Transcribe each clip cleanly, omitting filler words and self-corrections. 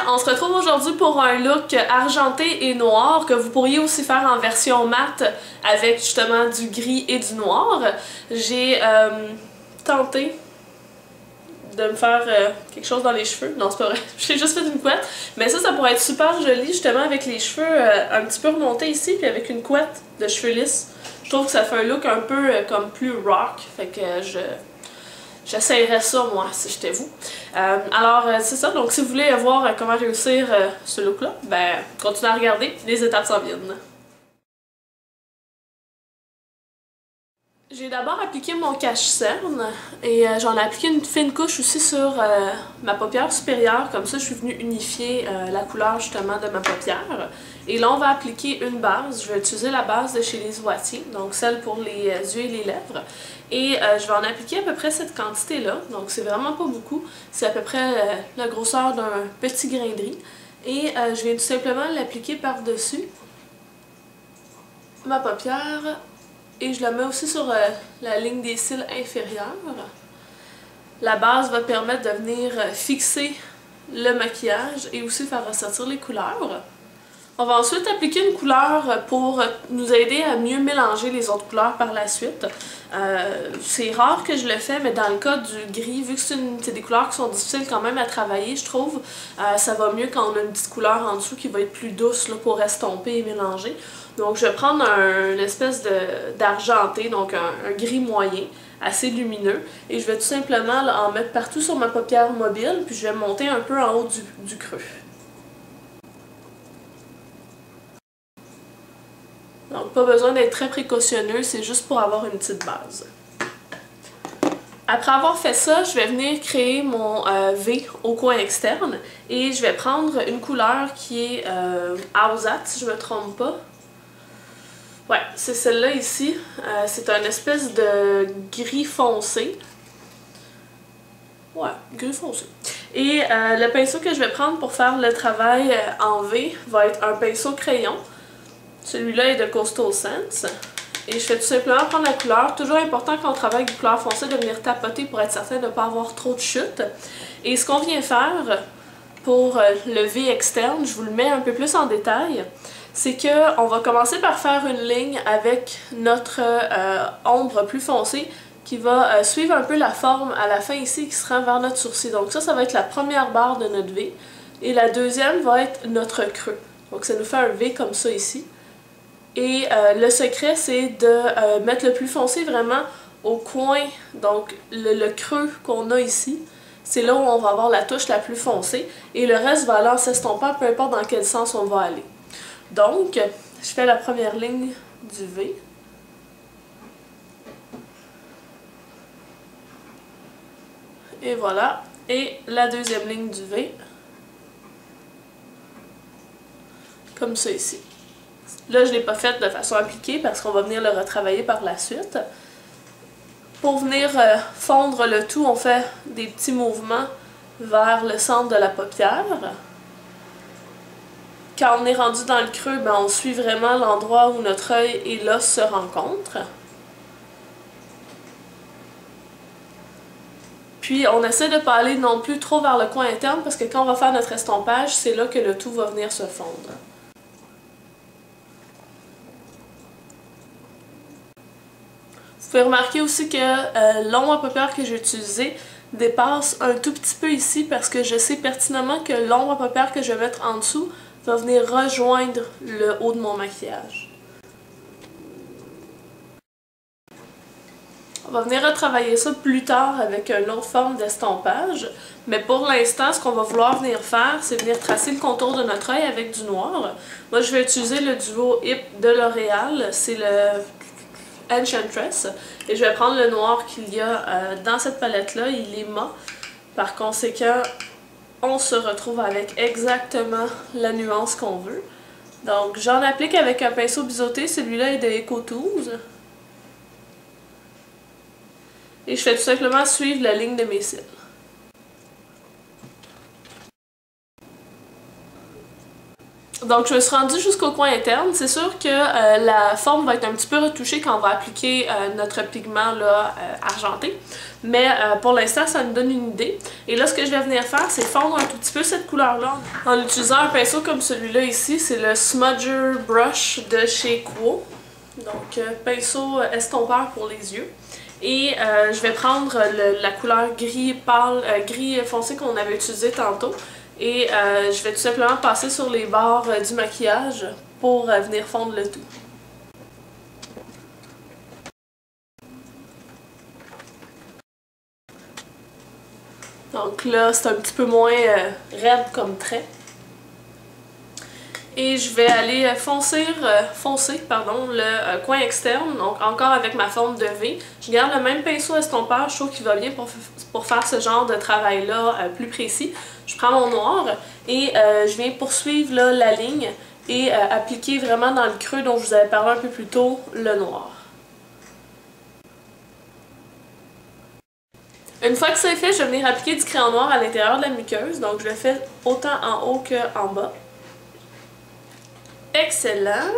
on se retrouve aujourd'hui pour un look argenté et noir que vous pourriez aussi faire en version mat avec justement du gris et du noir. J'ai tenté de me faire quelque chose dans les cheveux. Non, c'est pas vrai. J'ai juste fait une couette. Mais ça pourrait être super joli justement avec les cheveux un petit peu remontés ici puis avec une couette de cheveux lisses. Je trouve que ça fait un look un peu comme plus rock. Fait que j'essayerais ça, moi, si j'étais vous. Alors, c'est ça. Donc, si vous voulez voir comment réussir ce look-là, ben, continuez à regarder. Les étapes s'en viennent. J'ai d'abord appliqué mon cache-cerne et j'en ai appliqué une fine couche aussi sur ma paupière supérieure. Comme ça, je suis venue unifier la couleur justement de ma paupière. Et là, on va appliquer une base. Je vais utiliser la base de chez les Wattiers, donc celle pour les yeux et les lèvres. Et je vais en appliquer à peu près cette quantité-là. Donc, c'est vraiment pas beaucoup. C'est à peu près la grosseur d'un petit grain de riz. Et je viens tout simplement l'appliquer par-dessus ma paupière. Et je la mets aussi sur la ligne des cils inférieure. La base va permettre de venir fixer le maquillage et aussi faire ressortir les couleurs. On va ensuite appliquer une couleur pour nous aider à mieux mélanger les autres couleurs par la suite. C'est rare que je le fais, mais dans le cas du gris, vu que c'est des couleurs qui sont difficiles quand même à travailler, je trouve, ça va mieux quand on a une petite couleur en dessous qui va être plus douce là, pour estomper et mélanger. Donc je vais prendre une espèce d'argenté, donc un gris moyen, assez lumineux, et je vais tout simplement là, en mettre partout sur ma paupière mobile, puis je vais monter un peu en haut du creux. Donc pas besoin d'être très précautionneux, c'est juste pour avoir une petite base. Après avoir fait ça, je vais venir créer mon V au coin externe et je vais prendre une couleur qui est Ausat, si je me trompe pas. Ouais, c'est celle-là ici. C'est un espèce de gris foncé. Ouais, gris foncé. Et le pinceau que je vais prendre pour faire le travail en V va être un pinceau crayon. Celui-là est de Coastal Scents. Et je vais tout simplement prendre la couleur. Toujours important quand on travaille avec des couleurs foncées de venir tapoter pour être certain de ne pas avoir trop de chute. Et ce qu'on vient faire pour le V externe, je vous le mets un peu plus en détail, c'est qu'on va commencer par faire une ligne avec notre ombre plus foncée qui va suivre un peu la forme à la fin ici qui se rend vers notre sourcil. Donc ça va être la première barre de notre V. Et la deuxième va être notre creux. Donc ça nous fait un V comme ça ici. Et le secret, c'est de mettre le plus foncé vraiment au coin, donc le creux qu'on a ici. C'est là où on va avoir la touche la plus foncée. Et le reste va aller en s'estompant, peu importe dans quel sens on va aller. Donc, je fais la première ligne du V. Et voilà. Et la deuxième ligne du V. Comme ça ici. Là, je ne l'ai pas fait de façon appliquée parce qu'on va venir le retravailler par la suite. Pour venir fondre le tout, on fait des petits mouvements vers le centre de la paupière. Quand on est rendu dans le creux, ben, on suit vraiment l'endroit où notre œil et l'os se rencontrent. Puis on essaie de ne pas aller non plus trop vers le coin interne parce que quand on va faire notre estompage, c'est là que le tout va venir se fondre. Vous pouvez remarquer aussi que l'ombre à paupières que j'ai utilisée dépasse un tout petit peu ici parce que je sais pertinemment que l'ombre à paupières que je vais mettre en dessous va venir rejoindre le haut de mon maquillage. On va venir retravailler ça plus tard avec une autre forme d'estompage, mais pour l'instant, ce qu'on va vouloir venir faire, c'est venir tracer le contour de notre œil avec du noir. Moi, je vais utiliser le duo Hip de L'Oréal, c'est le Enchantress, et je vais prendre le noir qu'il y a dans cette palette-là, il est mat. Par conséquent, on se retrouve avec exactement la nuance qu'on veut. Donc, j'en applique avec un pinceau biseauté, celui-là est de EcoTools. Et je fais tout simplement suivre la ligne de mes cils. Donc je me suis rendue jusqu'au coin interne. C'est sûr que la forme va être un petit peu retouchée quand on va appliquer notre pigment là, argenté. Mais pour l'instant, ça nous donne une idée. Et là, ce que je vais venir faire, c'est fondre un tout petit peu cette couleur-là en utilisant un pinceau comme celui-là ici. C'est le Smudger Brush de chez Quo. Donc pinceau estompeur pour les yeux. Et je vais prendre la couleur gris pâle, gris foncé qu'on avait utilisé tantôt. Et je vais tout simplement passer sur les bords du maquillage pour venir fondre le tout. Donc là, c'est un petit peu moins raide comme trait. Et je vais aller foncer le coin externe, donc encore avec ma forme de V. Je garde le même pinceau estompeur, je trouve qu'il va bien pour faire ce genre de travail-là plus précis. Je prends mon noir et je viens poursuivre là, la ligne et appliquer vraiment dans le creux dont je vous avais parlé un peu plus tôt, le noir. Une fois que c'est fait, je vais venir appliquer du crayon noir à l'intérieur de la muqueuse, donc je le fais autant en haut qu'en bas. Excellent!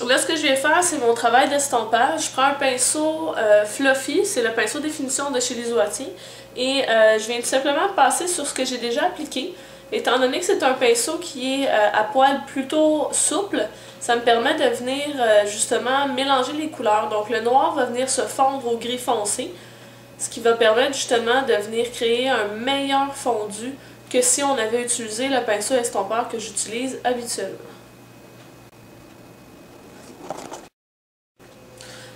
Là, ce que je vais faire, c'est mon travail d'estompage. Je prends un pinceau Fluffy, c'est le pinceau définition de chez Les Oitiers, et je viens tout simplement passer sur ce que j'ai déjà appliqué. Étant donné que c'est un pinceau qui est à poil plutôt souple, ça me permet de venir justement mélanger les couleurs. Donc le noir va venir se fondre au gris foncé, ce qui va permettre justement de venir créer un meilleur fondu que si on avait utilisé le pinceau estompeur que j'utilise habituellement.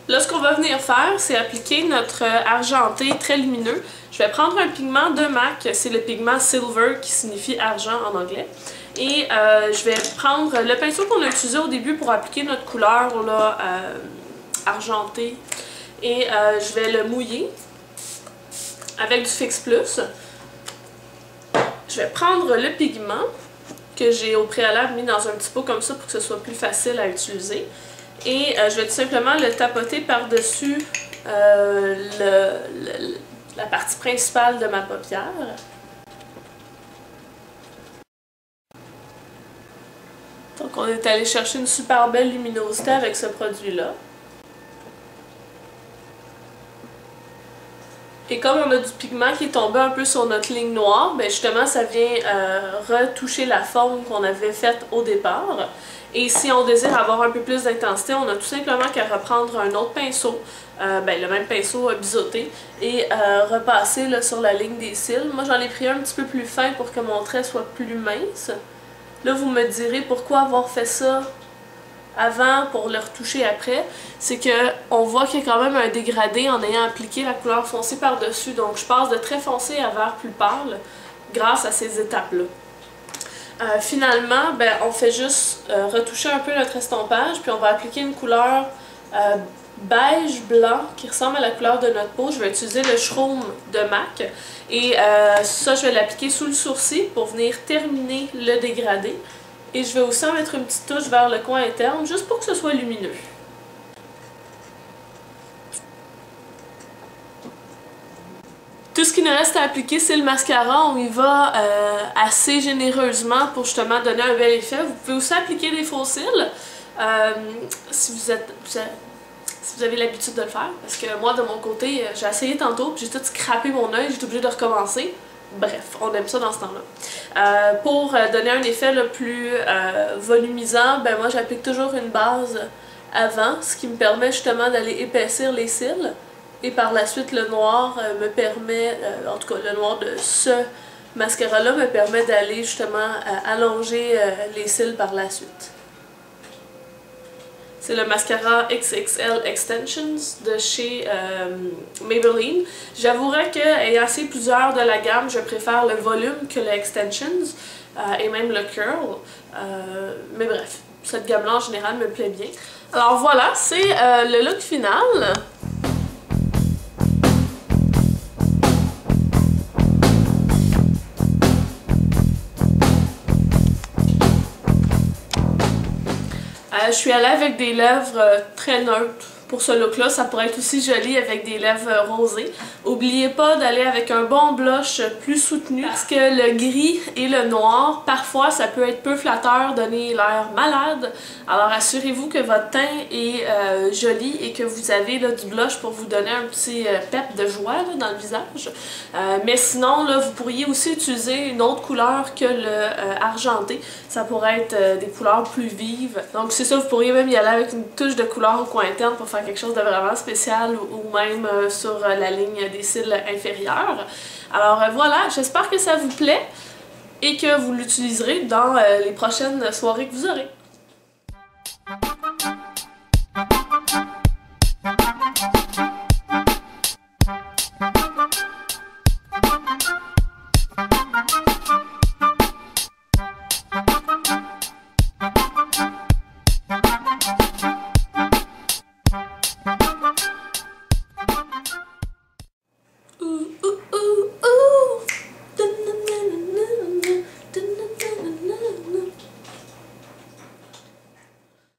Là, ce qu'on va venir faire, c'est appliquer notre argenté très lumineux. Je vais prendre un pigment de MAC, c'est le pigment Silver qui signifie argent en anglais. Et je vais prendre le pinceau qu'on a utilisé au début pour appliquer notre couleur là, argentée. Et je vais le mouiller avec du Fix Plus. Je vais prendre le pigment que j'ai au préalable mis dans un petit pot comme ça pour que ce soit plus facile à utiliser. Et je vais tout simplement le tapoter par-dessus la partie principale de ma paupière. Donc on est allé chercher une super belle luminosité avec ce produit-là. Et comme on a du pigment qui est tombé un peu sur notre ligne noire, ben justement ça vient retoucher la forme qu'on avait faite au départ. Et si on désire avoir un peu plus d'intensité, on a tout simplement qu'à reprendre un autre pinceau, le même pinceau biseauté, et repasser là, sur la ligne des cils. Moi j'en ai pris un petit peu plus fin pour que mon trait soit plus mince. Là vous me direz pourquoi avoir fait ça avant pour le retoucher après. C'est que on voit qu'il y a quand même un dégradé en ayant appliqué la couleur foncée par-dessus. Donc je passe de très foncé à vert plus pâle grâce à ces étapes-là. Finalement, on fait juste retoucher un peu notre estompage, puis on va appliquer une couleur beige-blanc qui ressemble à la couleur de notre peau. Je vais utiliser le Shroom de MAC et ça, je vais l'appliquer sous le sourcil pour venir terminer le dégradé. Et je vais aussi en mettre une petite touche vers le coin interne, juste pour que ce soit lumineux. Tout ce qui nous reste à appliquer, c'est le mascara. On y va assez généreusement pour justement donner un bel effet. Vous pouvez aussi appliquer des faux cils si vous avez l'habitude de le faire. Parce que moi, de mon côté, j'ai essayé tantôt, puis j'ai tout scrappé mon œil, j'étais obligée de recommencer. Bref, on aime ça dans ce temps-là. Pour donner un effet là, plus volumisant, moi j'applique toujours une base avant, ce qui me permet justement d'aller épaissir les cils. Et par la suite, le noir me permet, en tout cas le noir de ce mascara-là me permet d'aller justement allonger les cils par la suite. C'est le mascara XXL Extensions de chez Maybelline. J'avouerais que, ayant essayé plusieurs de la gamme, je préfère le volume que le Extensions et même le Curl. Mais bref, cette gamme-là en général me plaît bien. Alors voilà, c'est le look final. Je suis allée avec des lèvres très neutres pour ce look-là. Ça pourrait être aussi joli avec des lèvres rosées. N'oubliez pas d'aller avec un bon blush plus soutenu parce que le gris et le noir, parfois ça peut être peu flatteur, donner l'air malade. Alors assurez-vous que votre teint est joli et que vous avez là, du blush pour vous donner un petit pep de joie là, dans le visage. Mais sinon, là, vous pourriez aussi utiliser une autre couleur que le argenté. Ça pourrait être des couleurs plus vives. Donc c'est ça, vous pourriez même y aller avec une touche de couleur au coin interne pour faire quelque chose de vraiment spécial ou même sur la ligne des cils inférieurs. Alors voilà, j'espère que ça vous plaît et que vous l'utiliserez dans les prochaines soirées que vous aurez.